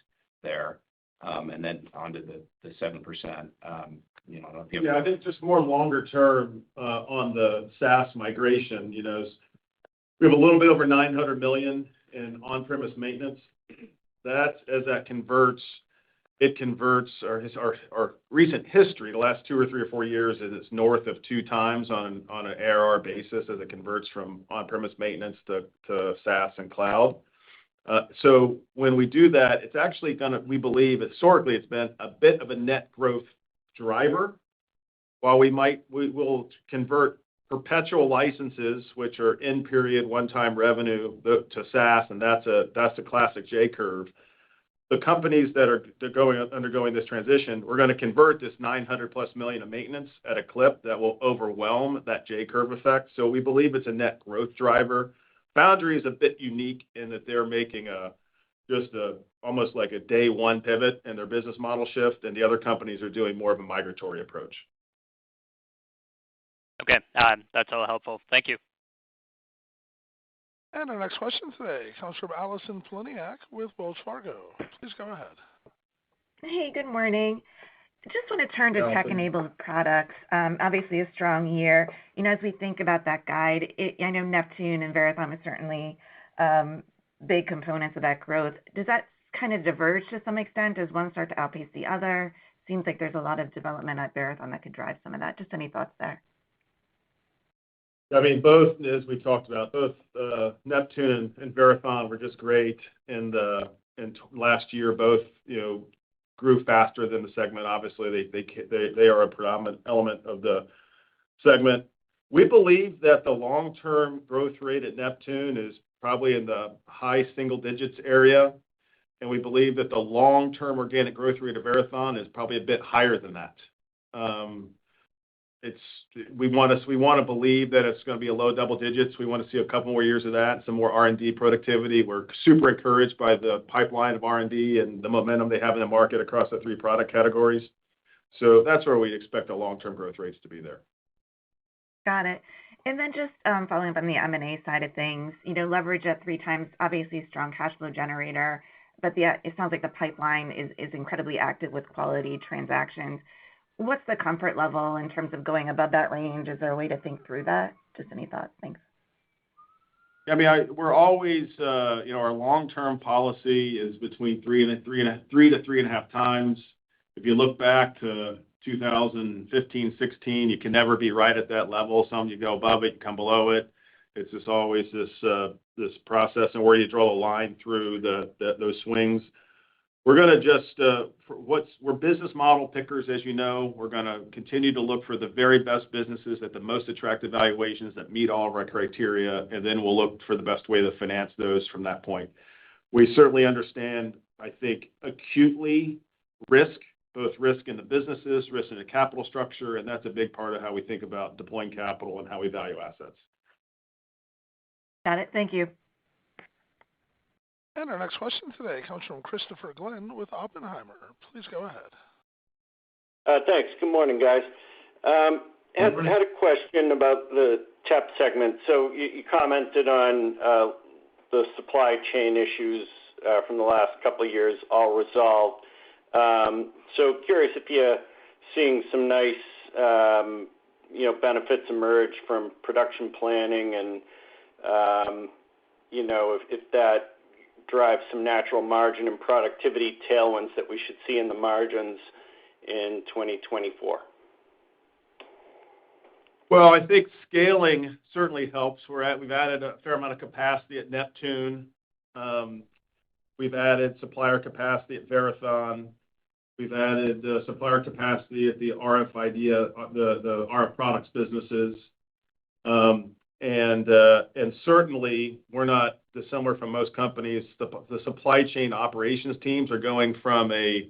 there, and then onto the 7%. I don't know if you have I think just more longer term on the SaaS migration. We have a little bit over $900 million in on-premise maintenance. That's as that converts. It converts our recent history, the last 2 or 3 or 4 years, is it's north of 2 times on an ARR basis as it converts from on-premise maintenance to SaaS and cloud. So when we do that, it's actually we believe historically it's been a bit of a net growth driver. While we will convert perpetual licenses, which are in period one-time revenue to SaaS, and that's a classic J curve. The companies that are undergoing this transition, we're going to convert this $900+ million of maintenance at a clip that will overwhelm that J curve effect. So we believe it's a net growth driver. Foundry is a bit unique in that they're making almost like a day one pivot in their business model shift, and the other companies are doing more of a migratory approach. Okay, that's all helpful. Thank you. And our next question today comes from Allison Poliniak with Wells Fargo. Please go ahead. Hey, good morning. I just want to turn to tech-enabled products. Obviously, a strong year. As we think about that guide, I know Neptune and Verathon are certainly big components of that growth. Does that kind of diverge to some extent? Does one start to outpace the other? Seems like there's a lot of development at Verathon that could drive some of that. Just any thoughts there? I mean, both, as we talked about, both Neptune and Verathon were just great in last year. Both, grew faster than the segment. Obviously, they are a predominant element of the segment. We believe that the long-term growth rate at Neptune is probably in the high single digits area, and we believe that the long-term organic growth rate of Verathon is probably a bit higher than that. We want to believe that it's going to be a low double digits. We want to see a couple more years of that, some more R&D productivity. We're super encouraged by the pipeline of R&D and the momentum they have in the market across the 3 product categories. So that's where we expect the long-term growth rates to be there. Got it. And then just following up on the M&A side of things, leverage at 3 times, obviously a strong cash flow generator, but it sounds like the pipeline is incredibly active with quality transactions. What's the comfort level in terms of going above that range? Is there a way to think through that? Just any thoughts? Thanks. I mean, we're always, our long-term policy is between 3 to 3.5 times. If you look back to 2015, 16, you can never be right at that level. Some you go above it, you come below it. It's just always this process and where you draw a line through those swings. We're going to just, we're business model pickers, as you know. We're going to continue to look for the very best businesses at the most attractive valuations that meet all of our criteria, and then we'll look for the best way to finance those from that point. We certainly understand, I think, acutely risk, both risk in the businesses, risk in the capital structure, and that's a big part of how we think about deploying capital and how we value assets. Got it. Thank you. And our next question today comes from Christopher Glenn with Oppenheimer. Please go ahead. Thanks. Good morning, guys. Had a question about the TEP segment. So you commented on the supply chain issues from the last couple of years all resolved. So curious if you're seeing some nice, benefits emerge from production planning and, if that drive some natural margin and productivity tailwinds that we should see in the margins in 2024? Well, I think scaling certainly helps. We've added a fair amount of capacity at Neptune. We've added supplier capacity at Verathon. We've added supplier capacity at the RFID, the RF products businesses. And certainly, we're not dissimilar from most companies. The supply chain operations teams are going from a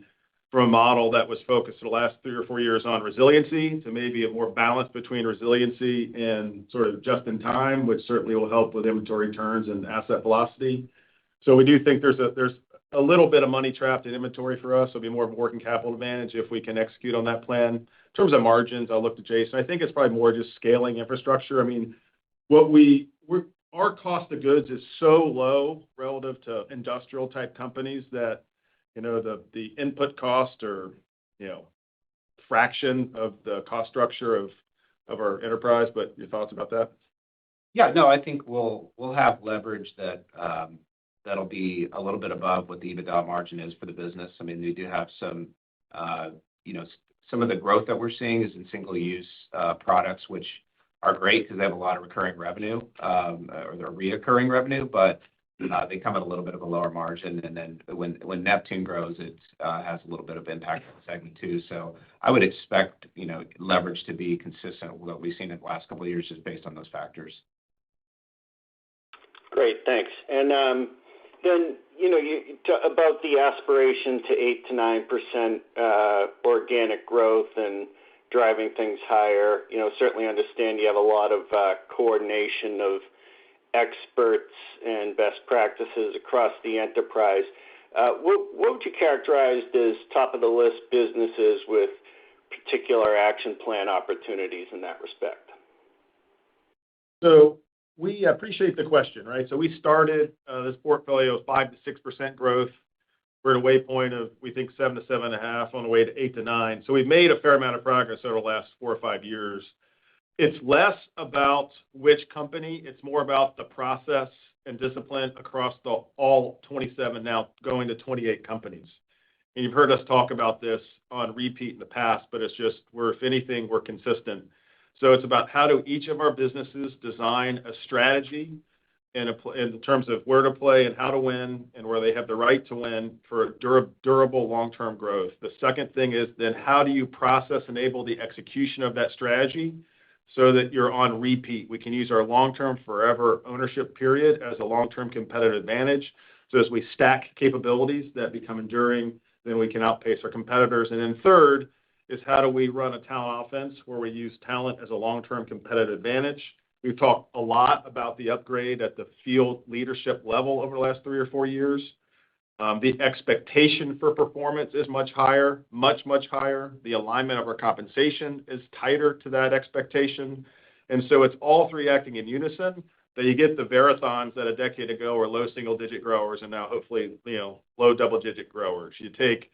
model that was focused for the last 3 or 4 years on resiliency to maybe a more balance between resiliency and sort of just-in-time, which certainly will help with inventory turns and asset velocity. So we do think there's a little bit of money trapped in inventory for us. It'll be more of a working capital advantage if we can execute on that plan. In terms of margins, I'll look to Jason. I think it's probably more just scaling infrastructure. I mean, our cost of goods is so low relative to industrial-type companies that, the input cost or, fraction of the cost structure of our enterprise. But your thoughts about that? Yeah, no, I think we'll have leverage that'll be a little bit above what the EBITDA margin is for the business. I mean, we do have some of the growth that we're seeing is in single-use products, which are great because they have a lot of recurring revenue, or they're reoccurring revenue, but they come at a little bit of a lower margin. And then when Neptune grows, it has a little bit of impact on the segment too. So I would expect, leverage to be consistent with what we've seen in the last couple of years just based on those factors. Great, thanks. And then, you talk about the aspiration to 8-9% organic growth and driving things higher. Certainly understand you have a lot of coordination of experts and best practices across the enterprise. What would you characterize as top-of-the-list businesses with particular action plan opportunities in that respect? So we appreciate the question, right? So we started this portfolio of 5-6% growth. We're at a waypoint of, we think, 7-7.5 on the way to 8-9. So we've made a fair amount of progress over the last 4 or 5 years. It's less about which company. It's more about the process and discipline across all 27, now going to 28 companies. And you've heard us talk about this on repeat in the past, but it's just, if anything, we're consistent. So it's about how do each of our businesses design a strategy in terms of where to play and how to win and where they have the right to win for durable long-term growth. The second thing is then how do you process enable the execution of that strategy so that you're on repeat? We can use our long-term forever ownership period as a long-term competitive advantage. So as we stack capabilities that become enduring, then we can outpace our competitors. And then third is how do we run a talent offense where we use talent as a long-term competitive advantage? We've talked a lot about the upgrade at the field leadership level over the last 3 or 4 years. The expectation for performance is much higher, much, much higher. The alignment of our compensation is tighter to that expectation. And so it's all three acting in unison that you get the Verathons that a decade ago were low single-digit growers and now hopefully, low double-digit growers. You take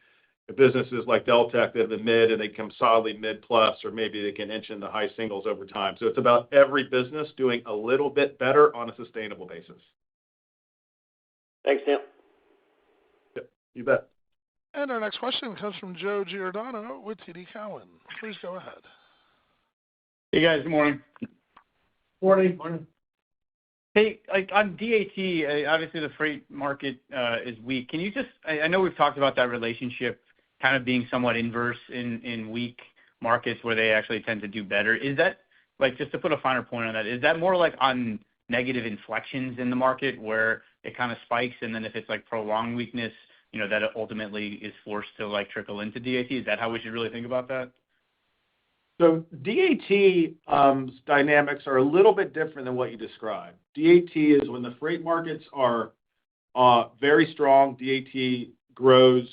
businesses like Deltek that have been mid and they come solidly mid-plus, or maybe they can inch into high singles over time. So it's about every business doing a little bit better on a sustainable basis. Thanks, Neil. Yep, you bet. And our next question comes from Joe Giordano with TD Cowen. Please go ahead. Hey, guys. Good morning. Morning. Hey, on DAT, obviously the freight market is weak. Can you I know we've talked about that relationship kind of being somewhat inverse in weak markets where they actually tend to do better. Is that, just to put a finer point on that, is that more on negative inflections in the market where it kind of spikes, and then if it's prolonged weakness, that it ultimately is forced to trickle into DAT? Is that how we should really think about that? So DAT dynamics are a little bit different than what you described. DAT is when the freight markets are very strong, DAT grows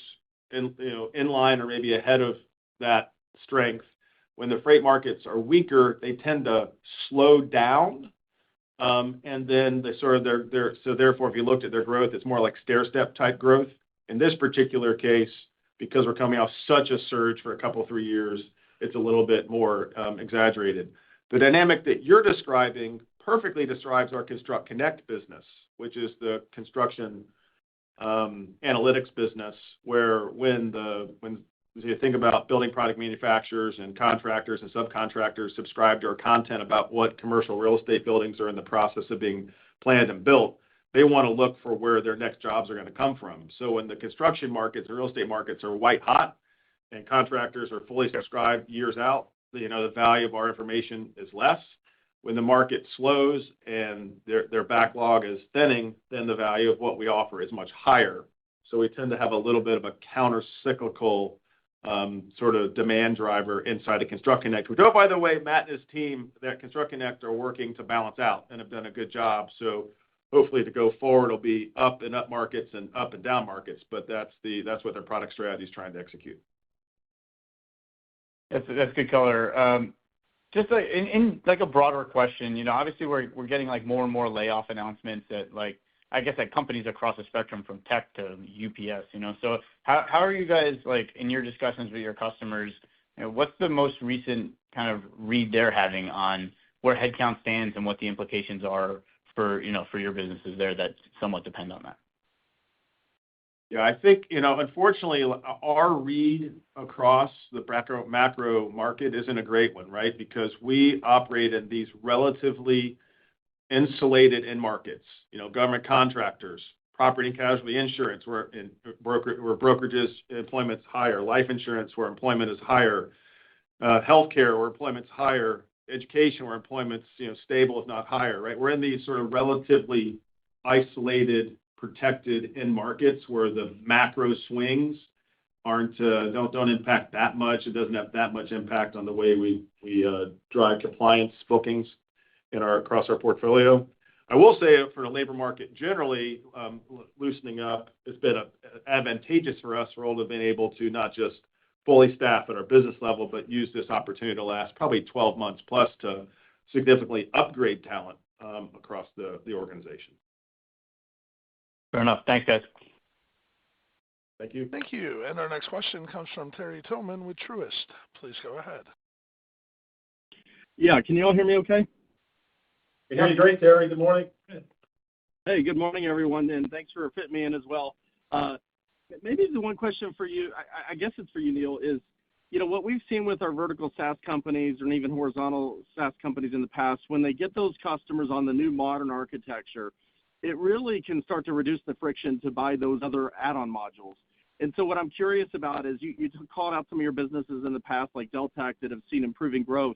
in line or maybe ahead of that strength. When the freight markets are weaker, they tend to slow down. And then so therefore, if you looked at their growth, it's more like stair-step type growth. In this particular case, because we're coming off such a surge for a couple, 3 years, it's a little bit more exaggerated. The dynamic that you're describing perfectly describes our Construct Connect business, which is the construction analytics business, where when you think about building product manufacturers and contractors and subcontractors subscribe to our content about what commercial real estate buildings are in the process of being planned and built, they want to look for where their next jobs are going to come from. So when the construction markets and real estate markets are white hot and contractors are fully subscribed years out, the value of our information is less. When the market slows and their backlog is thinning, then the value of what we offer is much higher. So we tend to have a little bit of a counter-cyclical sort of demand driver inside of ConstructConnect, which, oh, by the way, Matt and his team at ConstructConnect are working to balance out and have done a good job. So hopefully to go forward, it'll be up and up markets and up and down markets, but that's what their product strategy is trying to execute. That's good color. Just in like a broader question, obviously we're getting like more and more layoff announcements at at companies across the spectrum from tech to UPS, So how are you guys in your discussions with your customers? What's the most recent kind of read they're having on where headcount stands and what the implications are for your businesses there that somewhat depend on that? Yeah, I think, unfortunately, our read across the macro market isn't a great one, right? Because we operate in these relatively insulated end markets, government contractors, property and casualty insurance, where brokerages employment's higher, life insurance where employment is higher, healthcare where employment's higher, education where employment's stable if not higher, right? We're in these sort of relatively isolated, protected end markets where the macro swings don't impact that much. It doesn't have that much impact on the way we drive compliance bookings across our portfolio. I will say for the labor market generally loosening up, it's been advantageous for us. We're been able to not just fully staff at our business level, but use this opportunity to last probably 12 months plus to significantly upgrade talent across the organization. Fair enough. Thanks, guys. Thank you. Thank you. And our next question comes from Terry Tillman with Truist. Please go ahead. Yeah, can you all hear me okay? We hear you great, Terry. Good morning. Hey, good morning, everyone, and thanks for fitting me in as well. Maybe the one question for you, I guess it's for you, Neil, is, what we've seen with our vertical SaaS companies and even horizontal SaaS companies in the past, when they get those customers on the new modern architecture, it really can start to reduce the friction to buy those other add-on modules. And so what I'm curious about is you called out some of your businesses in the past, like Deltek, that have seen improving growth.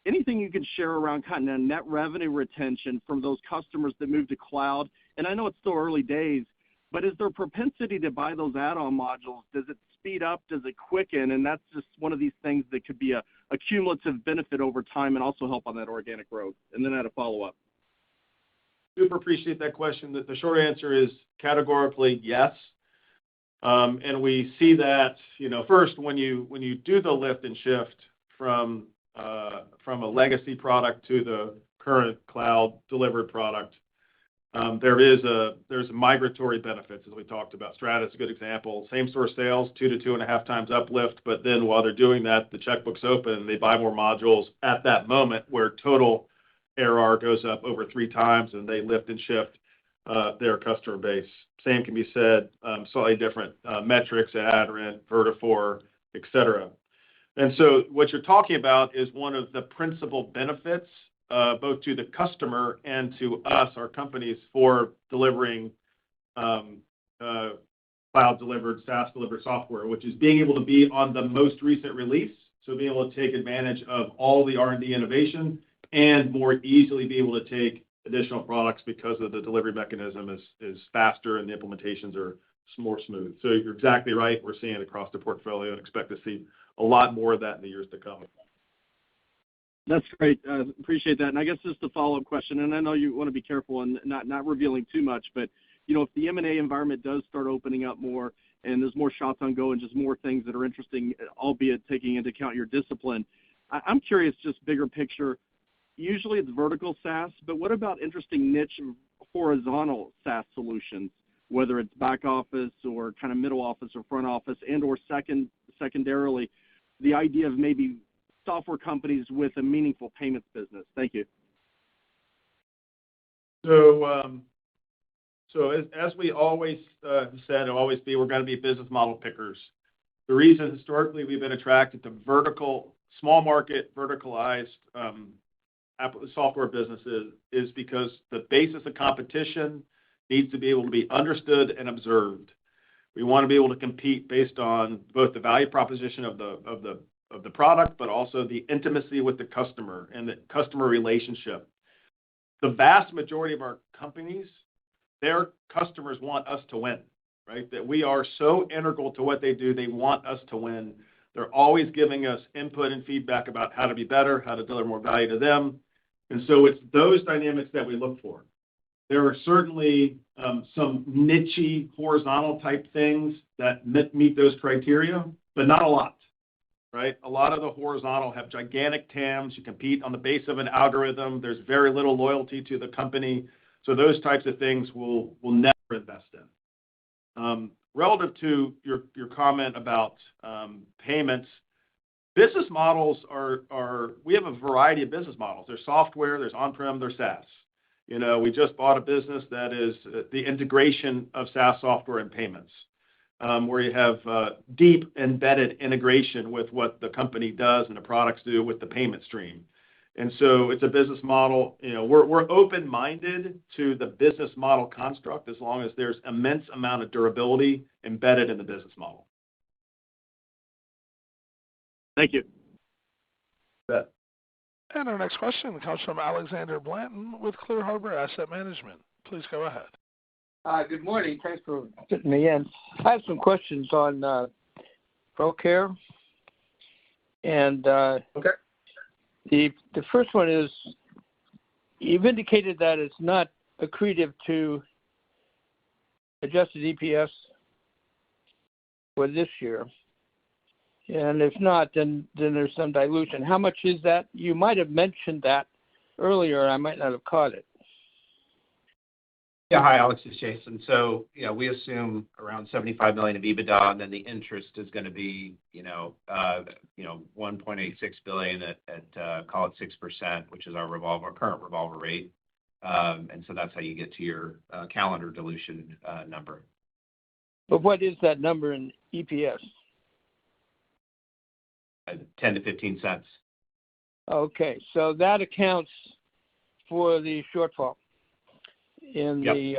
Anything you can share around kind of net revenue retention from those customers that move to cloud? And I know it's still early days, but is there propensity to buy those add-on modules? Does it speed up? Does it quicken? And that's just one of these things that could be a cumulative benefit over time and also help on that organic growth. And then I had a follow-up. Super appreciate that question. The short answer is categorically yes. And we see that, first, when you do the lift and shift from a legacy product to the current cloud-delivered product, there's migratory benefits, as we talked about. Strata is a good example. Same-store sales, 2 to 2.5 times uplift, but then while they're doing that, the checkbook's open, and they buy more modules at that moment where total ARR goes up over 3 times, and they lift and shift their customer base. Same can be said, slightly different metrics, Aderant, Vertafore, et cetera. And so what you're talking about is one of the principal benefits, both to the customer and to us, our companies, for delivering cloud-delivered, SaaS-delivered software, which is being able to be on the most recent release, so being able to take advantage of all the R&D innovation and more easily be able to take additional products because of the delivery mechanism is faster and the implementations are more smooth. So you're exactly right. We're seeing it across the portfolio and expect to see a lot more of that in the years to come. That's great. Appreciate that. And I guess just a follow-up question, and I know you want to be careful and not revealing too much, but if the M&A environment does start opening up more and there's more shots on go and just more things that are interesting, albeit taking into account your discipline, I'm curious, just bigger picture. Usually it's vertical SaaS, but what about interesting niche horizontal SaaS solutions, whether it's back office or kind of middle office or front office and or secondarily, the idea of maybe software companies with a meaningful payments business? Thank you. So as we always said and always be, we're going to be business model pickers. The reason historically we've been attracted to small market, verticalized software businesses is because the basis of competition needs to be able to be understood and observed. We want to be able to compete based on both the value proposition of the product, but also the intimacy with the customer and the customer relationship. The vast majority of our companies, their customers want us to win, right? That we are so integral to what they do, they want us to win. They're always giving us input and feedback about how to be better, how to deliver more value to them. And so it's those dynamics that we look for. There are certainly some niche horizontal type things that meet those criteria, but not a lot, right? A lot of the horizontal have gigantic TAMs. You compete on the base of an algorithm. There's very little loyalty to the company. So those types of things we'll never invest in. Relative to your comment about payments, business models we have a variety of business models. There's software, there's on-prem, there's SaaS. We just bought a business that is the integration of SaaS software and payments, where you have deep embedded integration with what the company does and the products do with the payment stream. And so it's a business model. We're open-minded to the business model construct as long as there's immense amount of durability embedded in the business model. Thank you. Bet. And our next question comes from Alexander Blanton with Clear Harbor Asset Management. Please go ahead. Good morning. Thanks for fitting me in. I have some questions on ProCare. And okay. The first one is, you've indicated that it's not accretive to adjusted EPS for this year. And if not, then there's some dilution. How much is that? You might have mentioned that earlier. I might not have caught it. Yeah. Hi, Alex. It's Jason. So, we assume around $75 million of EBITDA, and then the interest is going to be, $1.86 billion at call it 6%, which is our current revolver rate. And so that's how you get to your calendar dilution number. But what is that number in EPS? 10 to 15 cents. Okay, so that accounts for the shortfall in the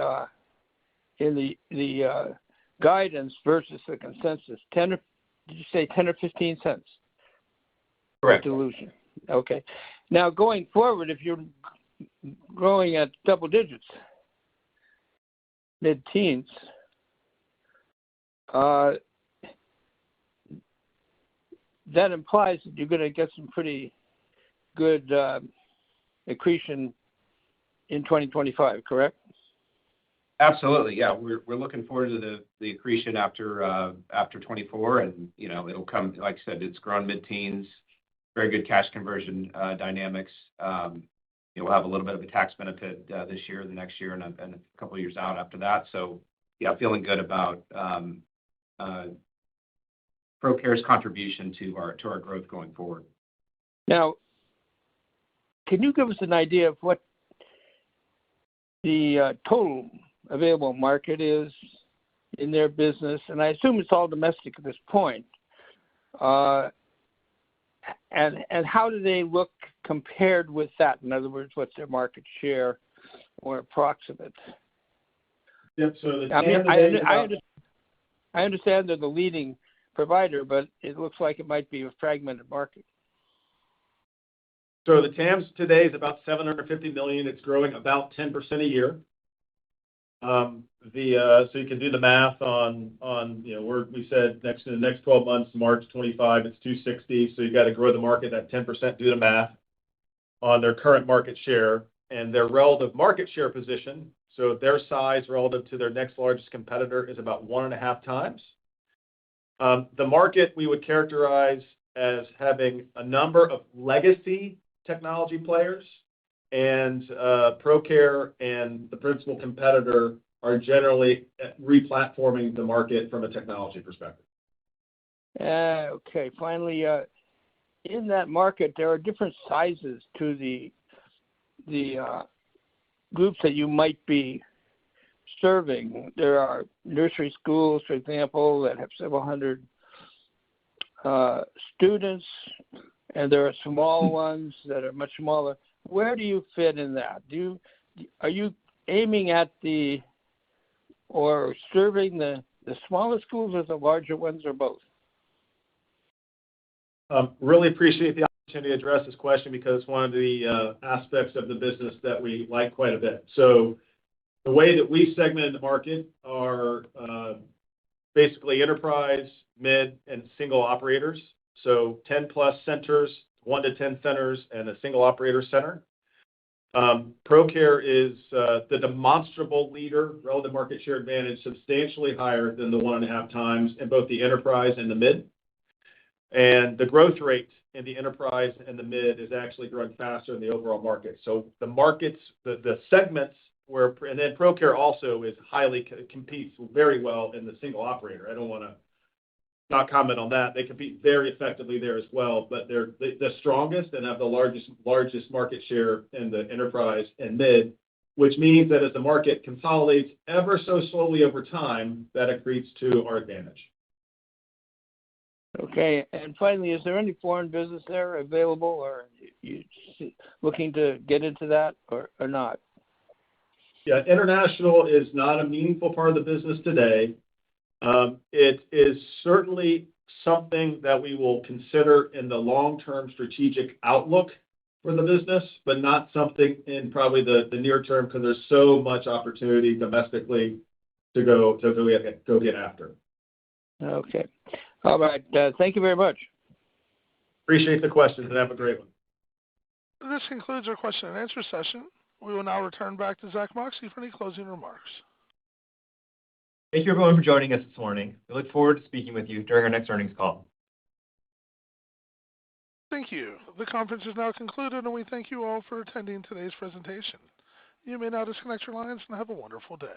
guidance versus the consensus. Did you say 10 or 15 cents? Correct. Dilution. Okay. Now going forward, if you're growing at double digits, mid-teens, that implies that you're going to get some pretty good accretion in 2025, correct? Absolutely, yeah. We're looking forward to the accretion after 24, and it'll come. Like I said, it's grown mid-teens, very good cash conversion dynamics. We'll have a little bit of a tax benefit this year, the next year, and a couple of years out after that. So, yeah, feeling good about ProCare's contribution to our growth going forward. Now, can you give us an idea of what the total available market is in their business? And I assume it's all domestic at this point. And how do they look compared with that? In other words, what's their market share or approximate? Yep. So I understand they're the leading provider, but it looks like it might be a fragmented market. So the TAMS today is about $750 million. It's growing about 10% a year. So you can do the math on we said in the next 12 months, March 25, it's 260. So you got to grow the market at 10%. Do the math on their current market share and their relative market share position. So their size relative to their next largest competitor is about 1.5 times. The market we would characterize as having a number of legacy technology players, and ProCare and the principal competitor are generally replatforming the market from a technology perspective. Okay. Finally, in that market, there are different sizes to the groups that you might be serving. There are nursery schools, for example, that have several hundred students, and there are small ones that are much smaller. Where do you fit in that? Are you aiming at or serving the smaller schools or the larger ones, or both? Really appreciate the opportunity to address this question because it's one of the aspects of the business that we like quite a bit. So the way that we segment the market are basically enterprise, mid, and single operators. So 10-plus centers, 1 to 10 centers, and a single operator center. ProCare is the demonstrable leader, relative market share advantage, substantially higher than the 1.5 times in both the enterprise and the mid. And the growth rate in the enterprise and the mid is actually growing faster than the overall market. So the markets, the segments and then ProCare also competes very well in the single operator. I don't want to not comment on that. They compete very effectively there as well, but they're the strongest and have the largest market share in the enterprise and mid, which means that as the market consolidates ever so slowly over time, that accretes to our advantage. Okay. And finally, is there any foreign business there available, or you looking to get into that or not? Yeah, international is not a meaningful part of the business today. It is certainly something that we will consider in the long-term strategic outlook for the business, but not something in probably the near term because there's so much opportunity domestically to go get after. Okay. All right. Thank you very much. Appreciate the questions and have a great one. This concludes our question and answer session. We will now return back to Zach Moxley for any closing remarks. Thank you, everyone, for joining us this morning. We look forward to speaking with you during our next earnings call. Thank you. The conference is now concluded, and we thank you all for attending today's presentation. You may now disconnect your lines and have a wonderful day.